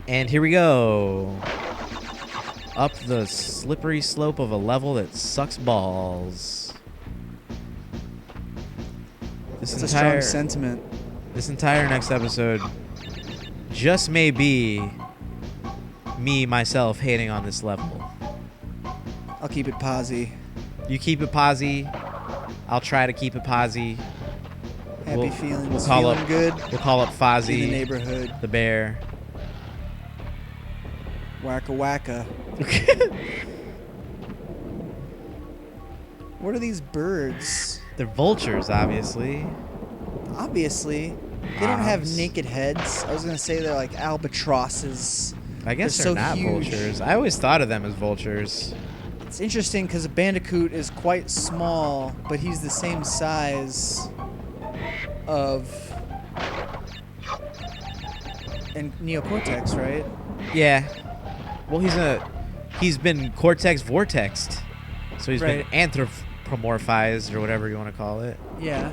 And here we go. Up the slippery slope of a level that sucks balls. That's a strong sentiment. This entire next episode just may be me, myself, hating on this level. I'll keep it posi. You keep it posi. I'll try to keep it posi. Happy feelings. We'll call feeling up, good. We'll call up Fozzie. In the neighborhood. The bear. Wacka wacka. What are these birds? They're vultures, obviously. Obviously. They don't have naked heads. I was going to say they're like albatrosses. I guess they're so not huge. vultures. I always thought of them as vultures. It's interesting because a Bandicoot is quite small, but he's the same size of and neocortex, right? Yeah. Well, he's been cortex vortexed, so he's been anthropomorphized or whatever you want to call it. Yeah.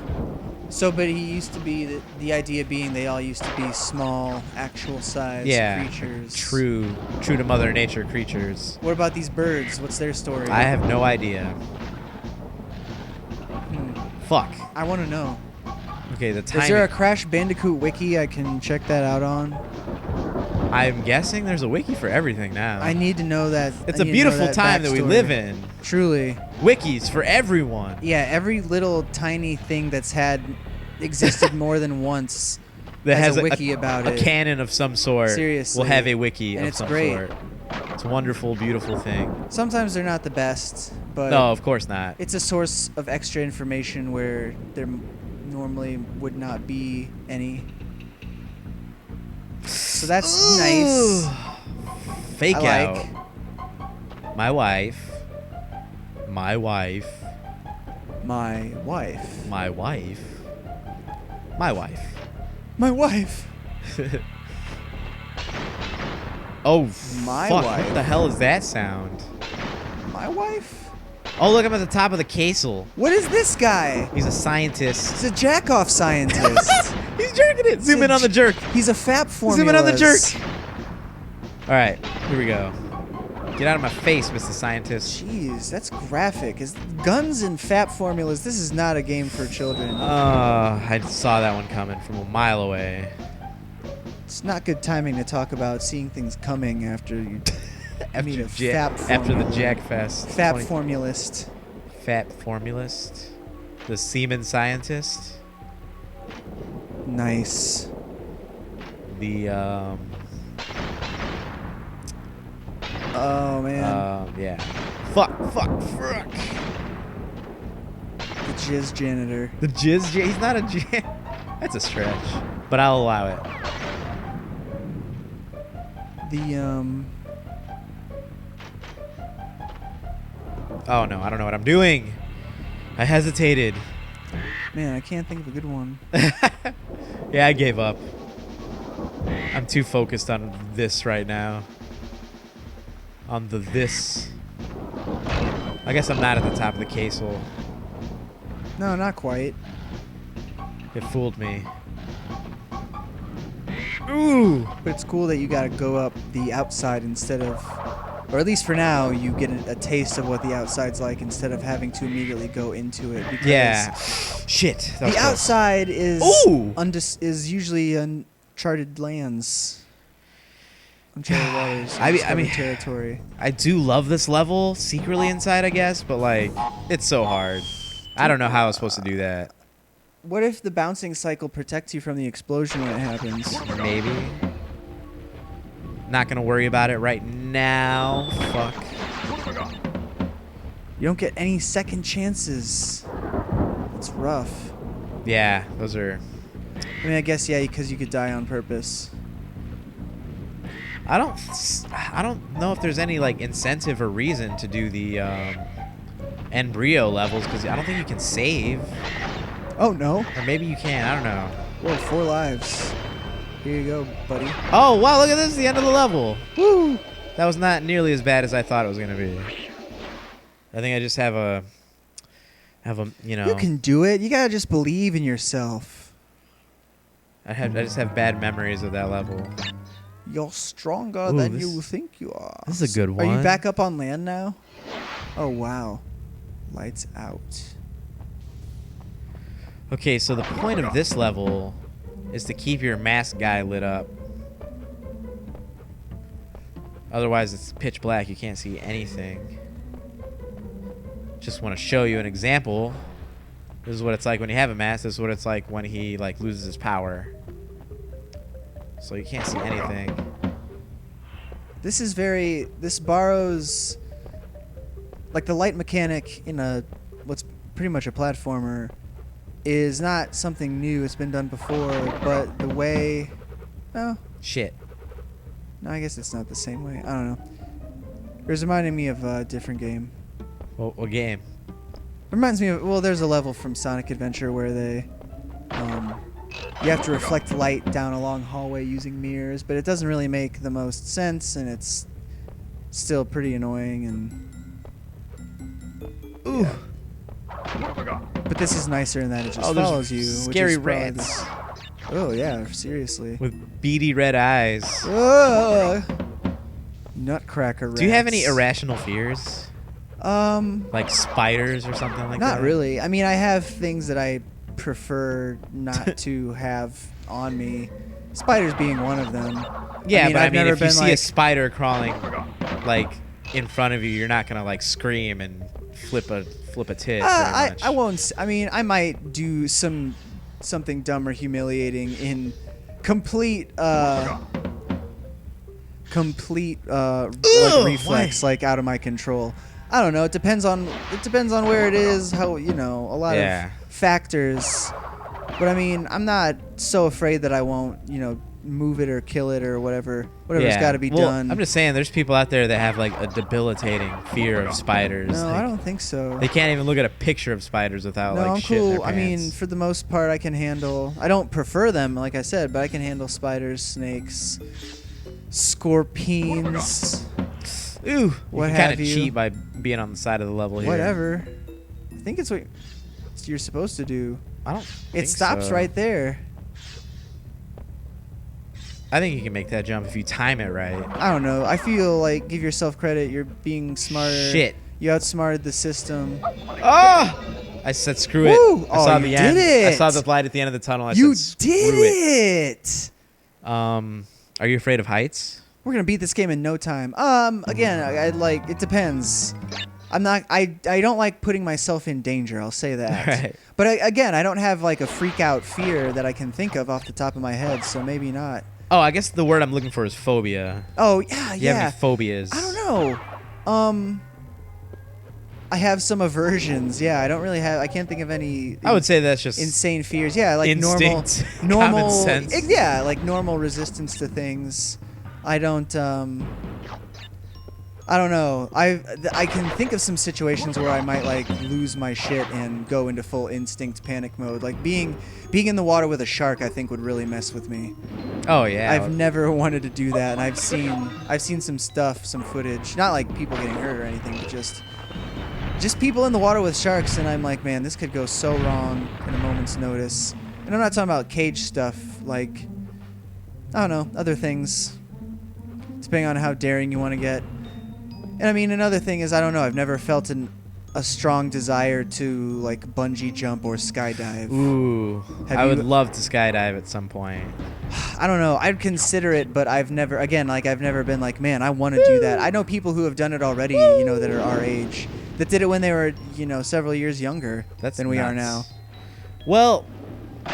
So, but he used to be the idea being they all used to be small, actual size creatures. True to Mother Nature creatures. What about these birds? What's their story? I have no idea. Fuck. I want to know. Okay, the timing. Is there a Crash Bandicoot wiki I can check that out on? I'm guessing there's a wiki for everything now. I need to know that. It's a beautiful time that we live in. Truly. Wikis for everyone. Yeah, every little tiny thing that's existed more than once that has a wiki about it. A canon of some sort. Seriously. Will have a wiki and of some great. sort. It's a wonderful, beautiful thing. Sometimes they're not the best, but no, of course not. It's a source of extra information where there normally would not be any. So that's nice. Fake out. Like. My wife. My wife. My wife. My wife. My wife. My wife. Oh, my fuck. wife. What the hell is that sound? My wife? Oh, look, I'm at the top of the castle. What is this guy? He's a scientist. He's a jack-off scientist. He's jerking it. Zoom in on the jerk. He's a fap formula. Zoom in on the jerk. All right, here we go. Get out of my face, Mr. Scientist. Jeez, that's graphic. Guns and fap formulas. This is not a game for children. I saw that one coming from a mile away. It's not good timing to talk about seeing things coming after you after meet a fap after the Jack Fest. Fap formulist. Fap formulist. The semen scientist. Nice. The Oh man. Yeah. Fuck. The jizz janitor. The jizz. He's not a jizz. That's a stretch, but I'll allow it. Oh no, I don't know what I'm doing. I hesitated. Man, I can't think of a good one. Yeah, I gave up. I'm too focused on this right now. On this. I guess I'm not at the top of the castle. No, not quite. It fooled me. Ooh! But it's cool that you gotta go up the outside instead of, or at least for now, you get a taste of what the outside's like instead of having to immedially go into it. Because yeah. Shit. The outside is is usually uncharted lands. Uncharted waters. I mean, territory. I do love this level secretly inside, I guess, but like, it's so hard. I don't know how I was supposed to do that. What if the bouncing cycle protects you from the explosion when it happens? Maybe. Not gonna worry about it right now. Fuck. You don't get any second chances. It's rough. Yeah, those are... I mean, I guess, yeah, because you could die on purpose. I don't know if there's any, like, incentive or reason to do the embryo levels, because I don't think you can save. Oh, no? Or maybe you can. I don't know. Whoa, 4 lives. Here you go, buddy. Oh, wow, look at this. The end of the level. Woo! That was not nearly as bad as I thought it was going to be. I think I just have a, you know... You can do it. You got to just believe in yourself. I just have bad memories of that level. You're stronger Ooh, than this- you think you are. this is a good Are you one. back up on land now? Oh, wow. Lights out. Okay, so the point of this level is to keep your mask guy lit up. Otherwise, it's pitch black. You can't see anything. Just want to show you an example. This is what it's like when you have a mask. This is what it's like when he like loses his power. So you can't see anything. This borrows, like, the light mechanic in what's pretty much a platformer is not something new. It's been done before, but the way, oh, Shit. no, I guess it's not the same way. I don't know. It was reminding me of a different game. What game? Reminds me of, well, there's a level from Sonic Adventure where you have to reflect light down a long hallway using mirrors, but it doesn't really make the most sense, and it's still pretty annoying. And Ooh. yeah. But this is nicer in that it just Oh, there's follows you. scary which is probably rats. Oh yeah, seriously. With beady red eyes. Nutcracker rats. Do you have any irrational fears? Like spiders or something like that? Not really. I mean, I have things that I prefer not to have on me. Spiders being one of them. Yeah, but I I've mean, never if you been see a like, spider crawling like in front of you, you're not gonna like scream and flip a tit. I much. won't. I mean, I might do something dumb or humiliating in complete like reflex, like out of my control. I don't know. It depends on where it is, how, a lot of factors. But I mean, I'm not so afraid that I won't, move it or kill it or whatever's got to be done. I'm just saying, there's people out there that have like a debilitating fear of spiders. No, Like, I don't think so. They can't even look at a picture of spiders without No, like I'm shit in their cool. I mean, pants. for the most part, I can handle. I don't prefer them, like I said, but I can handle spiders, snakes, scorpions. Ooh, What you can have kind of you. cheat by being on the side of the level here. Whatever. I think it's what you're supposed to do. I don't. It think stops so. right there. I think you can make that jump if you time it right. I don't know. I feel like, give yourself credit. You're being smarter. Shit. You outsmarted the system. Oh! I said screw Woo! it. I Oh, saw you the did end. I it. saw the light at the end of the tunnel. You said did screw it. it. Are you afraid of heights? We're gonna beat this game in no time. Again, I like. It depends. I'm not. I don't like putting myself in danger. I'll say that. Right. But again, I don't have like a freak out fear that I can think of off the top of my head. So maybe not. Oh, I guess the word I'm looking for is phobia. Oh yeah, Do you have yeah. any phobias? I don't know. I have some aversions. Yeah, I don't really have. I can't think of any. I would say that's just insane fears. Yeah, like instinct, normal, common sense. Yeah, like normal resistance to things. I don't. I don't know. I can think of some situations where I might like lose my shit and go into full instinct panic mode. Like being in the water with a shark, I think would really mess with me. Oh yeah. I've never wanted to do that, and I've seen some stuff, some footage. Not like people getting hurt or anything, but just people in the water with sharks, and I'm like, man, this could go so wrong in a moment's notice. And I'm not talking about cage stuff, like, I don't know, other things, depending on how daring you want to get. And I mean, another thing is, I don't know, I've never felt a strong desire to, like, bungee jump or skydive. Ooh, Have I would you- love to skydive at some point. I don't know, I'd consider it, but I've never been like, man, I want to do that. I know people who have done it already, that are our age, that did it when they were, several years younger than we are now. nuts. Well,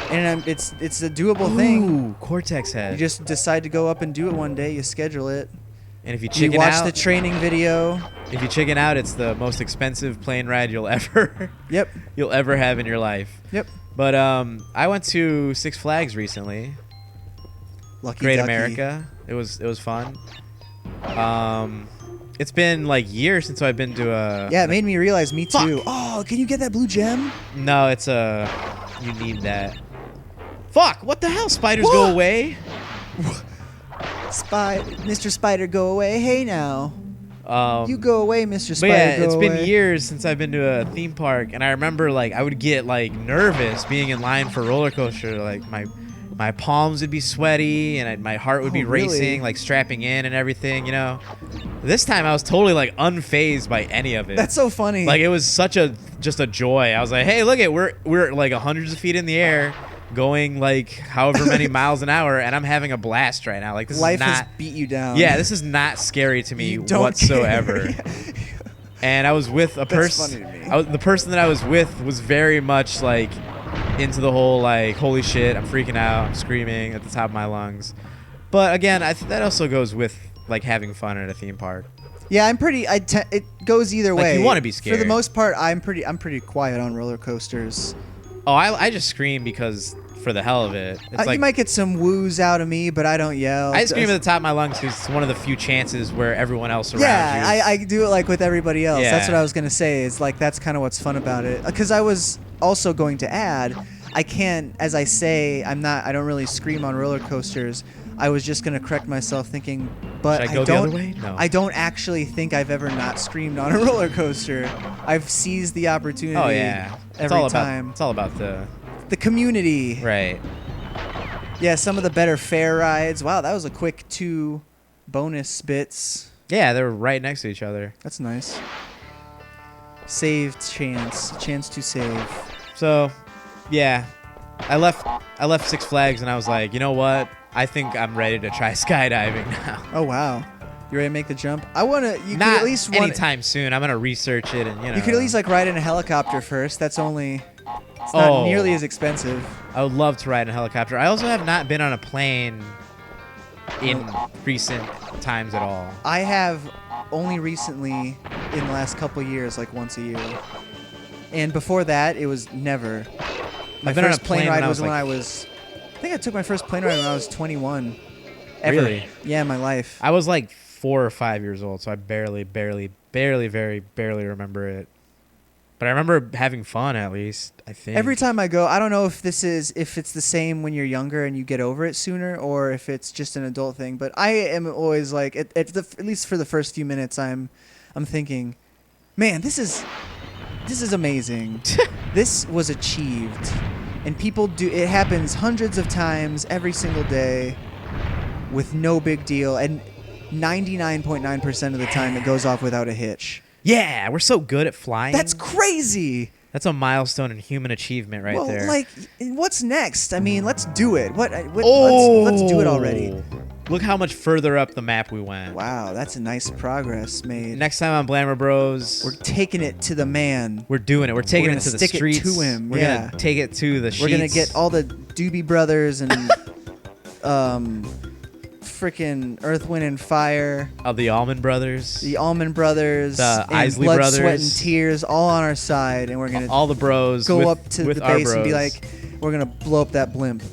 And it's a doable thing. ooh, cortex head. You just decide to go up and do it one day. You schedule it. and if you You chicken watch out, the training video. if you chicken out, it's the most expensive plane ride you'll ever Yep. have in your life. Yep. But I went to Six Flags recently. Lucky Great ducky. America. It was fun. It's been like years since I've been to a. Yeah, it made me realize. Me too. Fuck. Oh, can you get that blue gem? No, it's a. You need that. Fuck! What the hell? Spiders go What? away. Mr. Spider, go away. Hey now. You go away, Mr. But Spider. yeah, go it's away. been years since I've been to a theme park, and I remember like I would get like nervous being in line for a roller coaster. Like my my palms would be sweaty and my heart would be really? racing, like strapping in and everything, you know. This time I was totally like unfazed by any of it. That's so funny. Like it was such a just a joy. I was like, hey, look at we're like hundreds of feet in the air, going like however many miles an hour, and I'm having a blast right now. Like this Life is not has beat you down. Yeah, this is not scary to me You don't whatsoever. care. And I was with a That's person. funny to me. The person that I was with was very much like into the whole like, holy shit, I'm freaking out, I'm screaming at the top of my lungs. But again, that also goes with like having fun at a theme park. Yeah, I'm pretty. It goes either Like, way. you wanna be For scared. the most part, I'm pretty quiet on roller coasters. Oh, I just scream because for the hell of it. It's like You might get some woos out of me, but I don't yell. I scream at the top of my lungs because it's one of the few chances where everyone else around Yeah, you. I do it like with everybody else. Yeah. That's what I was gonna say. Is like that's kind of what's fun about it. Because I was also going to add, I can't, as I say, I don't really scream on roller coasters. I was just gonna correct myself, thinking, but Should I I go the don't. other way? No. I don't actually think I've ever not screamed on a roller coaster. I've seized the opportunity. Oh yeah, every time. It's all about the The community. right. Yeah, some of the better fair rides. Wow, that was a quick 2 bonus bits. Yeah, they're right next to each other. That's nice. Saved chance to save. So, yeah, I left Six Flags and I was like, you know what? I think I'm ready to try skydiving now. Oh wow, you ready to make the jump? I wanna. You Not could at least anytime soon. I'm gonna research it and you know. You could at least like ride in a helicopter first. That's only. It's not Oh. nearly as expensive. I would love to ride in a helicopter. I also have not been on a plane in recent times at all. I have only recently, in the last couple years, like once a year. And before that, it was never. My I've been on first a plane ride when I was was, when like- I was. I think I took my first plane ride when I was 21. Ever. Really? Yeah, in my life. I was like 4 or 5 years old, so I barely remember it. But I remember having fun at least, I think. Every time I go, I don't know if it's the same when you're younger and you get over it sooner, or if it's just an adult thing. But I am always like, at least for the first few minutes, I'm thinking, man, this is amazing. This was achieved, and people do. It happens hundreds of times every single day, with no big deal, and 99.9% of the time it goes off without a hitch. Yeah, we're so good at flying. That's crazy. That's a milestone in human achievement right there. Like, what's next? I mean, let's do it. Oh, Let's do it already. Look how much further up the map we went. Wow, that's a nice progress made. Next time on Blammer Bros, We're taking it to the man. we're doing it. We're taking We're it gonna to the stick it streets. to him, We're yeah. gonna take it to the sheets. We're gonna get all the Doobie Brothers and freaking Earth, Wind, and Fire, of the Allman Brothers, the Allman Brothers, The and Isley Blood, Brothers. Sweat, and Tears, all on our side, and we're gonna all the bros go with, up to with the our base and be bros. like, we're gonna blow up that blimp.